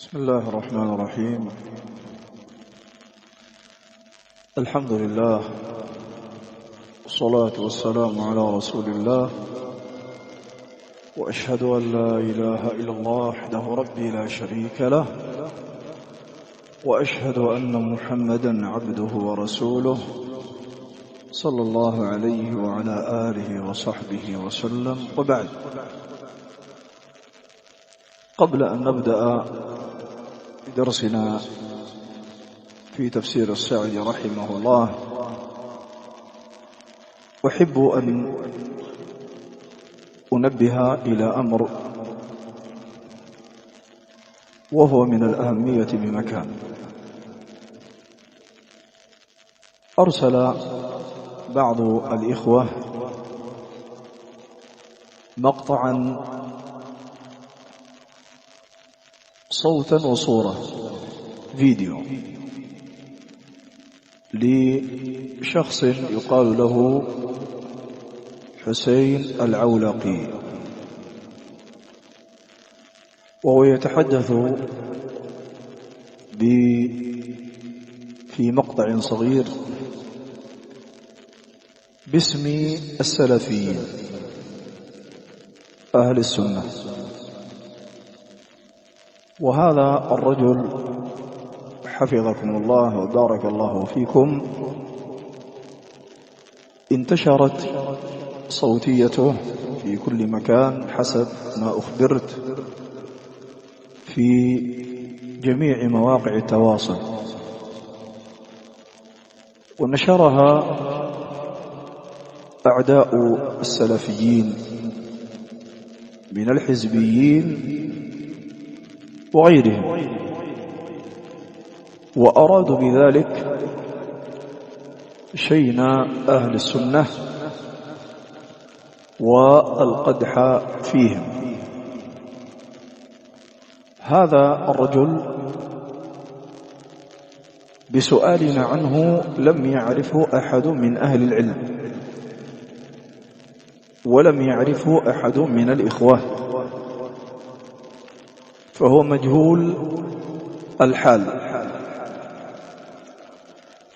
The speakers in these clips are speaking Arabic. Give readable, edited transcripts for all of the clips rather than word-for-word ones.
بسم الله الرحمن الرحيم. الحمد لله والصلاة والسلام على رسول الله، وأشهد أن لا إله إلا الله وحده ربي لا شريك له، وأشهد أن محمدا عبده ورسوله صلى الله عليه وعلى آله وصحبه وسلم. وبعد، قبل أن نبدأ بدرسنا في تفسير السعدي رحمه الله، أحب أن أنبه إلى أمر وهو من الأهمية بمكان. أرسل بعض الإخوة مقطعا صوتا وصورة فيديو لشخص يقال له حسين العولقي، وهو يتحدث في مقطع صغير باسم السلفيين أهل السنة. وهذا الرجل حفظكم الله وبارك الله فيكم انتشرت صوتيته في كل مكان حسب ما أخبرت في جميع مواقع التواصل، ونشرها أعداء السلفيين من الحزبيين وغيرهم، وأرادوا بذلك شين أهل السنة والقدح فيهم. هذا الرجل بسؤالنا عنه لم يعرفه أحد من أهل العلم، ولم يعرفه أحد من الإخوة، فهو مجهول الحال.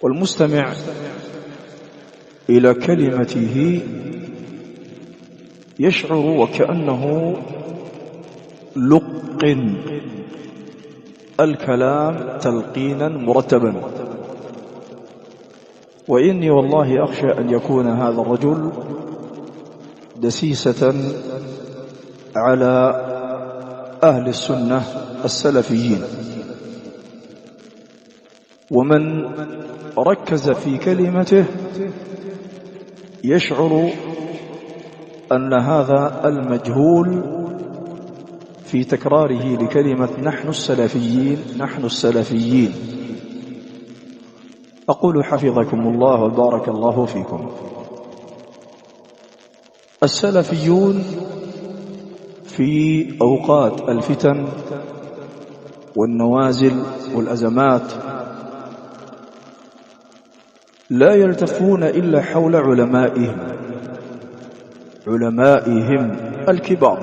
والمستمع إلى كلمته يشعر وكأنه لقن الكلام تلقينا مرتبا، وإني والله أخشى أن يكون هذا الرجل دسيسة على أهل السنة السلفيين. ومن ركز في كلمته يشعر أن هذا المجهول في تكراره لكلمة نحن السلفيين نحن السلفيين. أقول حفظكم الله وبارك الله فيكم، السلفيون في أوقات الفتن والنوازل والأزمات لا يلتفون إلا حول علمائهم الكبار،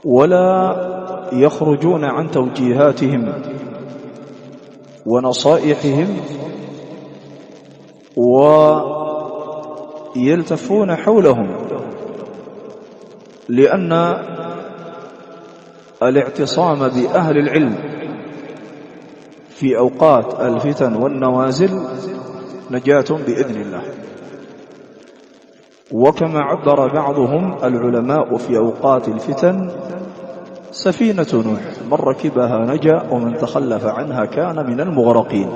ولا يخرجون عن توجيهاتهم ونصائحهم، ويلتفون حولهم، لأن الاعتصام بأهل العلم في أوقات الفتن والنوازل نجاة بإذن الله. وكما عبر بعضهم العلماء في أوقات الفتن سفينة نوح، من ركبها نجا ومن تخلف عنها كان من المغرقين.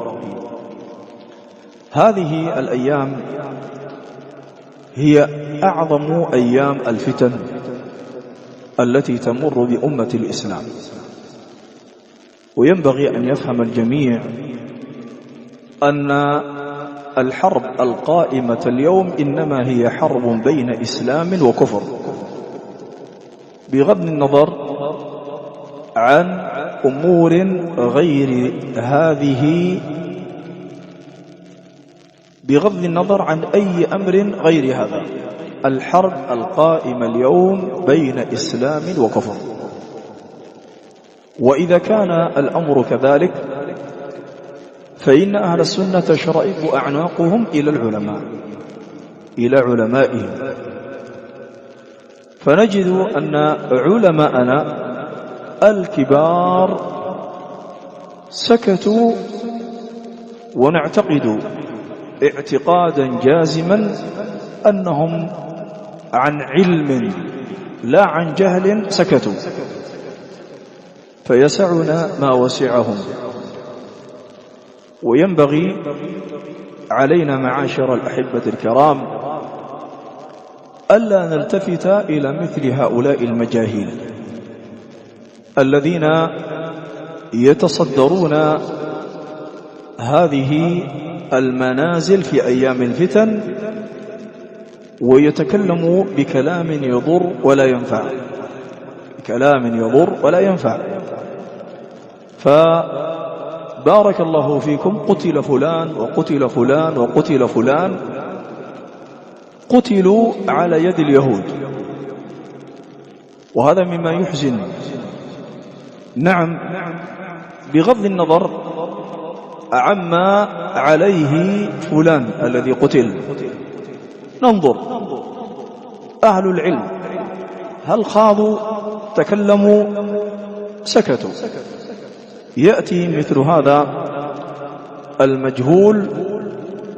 هذه الأيام هي أعظم أيام الفتن التي تمر بأمة الإسلام، وينبغي أن يفهم الجميع أن الحرب القائمة اليوم إنما هي حرب بين إسلام وكفر، بغض النظر عن أمور غير هذه، بغض النظر عن أي أمر غير هذا. الحرب القائمة اليوم بين إسلام وكفر، وإذا كان الأمر كذلك فإن أهل السنة تشرئب أعناقهم إلى العلماء، إلى علمائهم، فنجد أن علماءنا الكبار سكتوا، ونعتقد اعتقادا جازما أنهم عن علم لا عن جهل سكتوا، فيسعنا ما وسعهم. وينبغي علينا معاشر الأحبة الكرام ألا نلتفت إلى مثل هؤلاء المجاهيل الذين يتصدرون هذه المنازل في أيام الفتن ويتكلموا بكلام يضر ولا ينفع، بكلام يضر ولا ينفع. فبارك الله فيكم، قتل فلان وقتل فلان وقتل فلان، قتلوا على يد اليهود، وهذا مما يحزن. نعم، بغض النظر عما عليه فلان الذي قتل، ننظر أهل العلم هل خاضوا، تكلموا، سكتوا. يأتي مثل هذا المجهول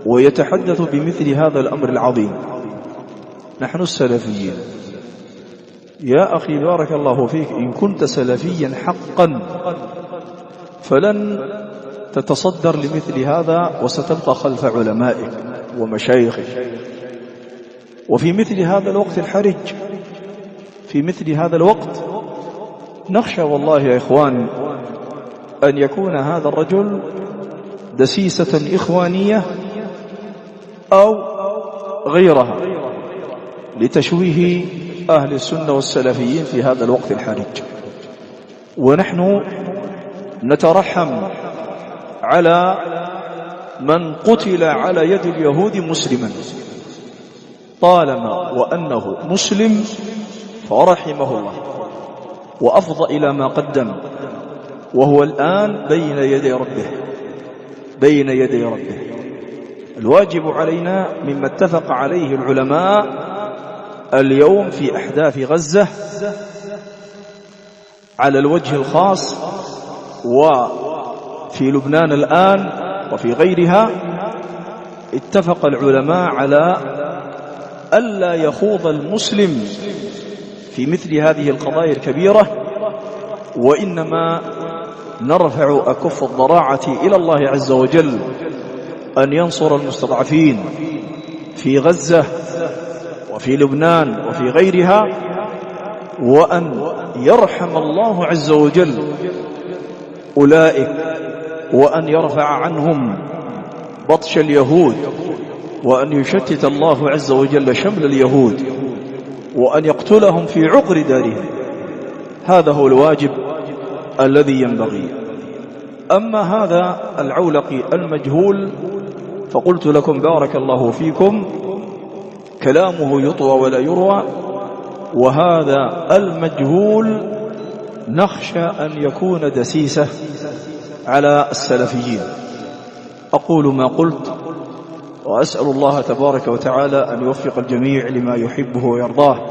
ويتحدث بمثل هذا الأمر العظيم. نحن السلفيين يا أخي بارك الله فيك، إن كنت سلفيا حقا فلن تتصدر لمثل هذا، وستبقى خلف علمائك ومشايخك. وفي مثل هذا الوقت الحرج، في مثل هذا الوقت نخشى والله يا إخوان أن يكون هذا الرجل دسيسة إخوانية أو غيرها لتشويه أهل السنة والسلفيين في هذا الوقت الحرج. ونحن نترحم على من قتل على يد اليهود مسلما، طالما وأنه مسلم فرحمه الله وأفضى إلى ما قدم، وهو الآن بين يدي ربه، بين يدي ربه. الواجب علينا مما اتفق عليه العلماء اليوم في أحداث غزة على الوجه الخاص وفي لبنان الآن وفي غيرها، اتفق العلماء على ألا يخوض المسلم في مثل هذه القضايا الكبيرة، وإنما نرفع أكف الضراعة إلى الله عز وجل أن ينصر المستضعفين في غزة وفي لبنان وفي غيرها، وأن يرحم الله عز وجل أولئك، وأن يرفع عنهم بطش اليهود، وأن يشتت الله عز وجل شمل اليهود، وأن يقتلهم في عقر دارهم. هذا هو الواجب الذي ينبغي. أما هذا العولقي المجهول فقلت لكم بارك الله فيكم كلامه يطوى ولا يروى، وهذا المجهول نخشى أن يكون دسيسة على السلفيين. أقول ما قلت، وأسأل الله تبارك وتعالى أن يوفق الجميع لما يحبه ويرضاه.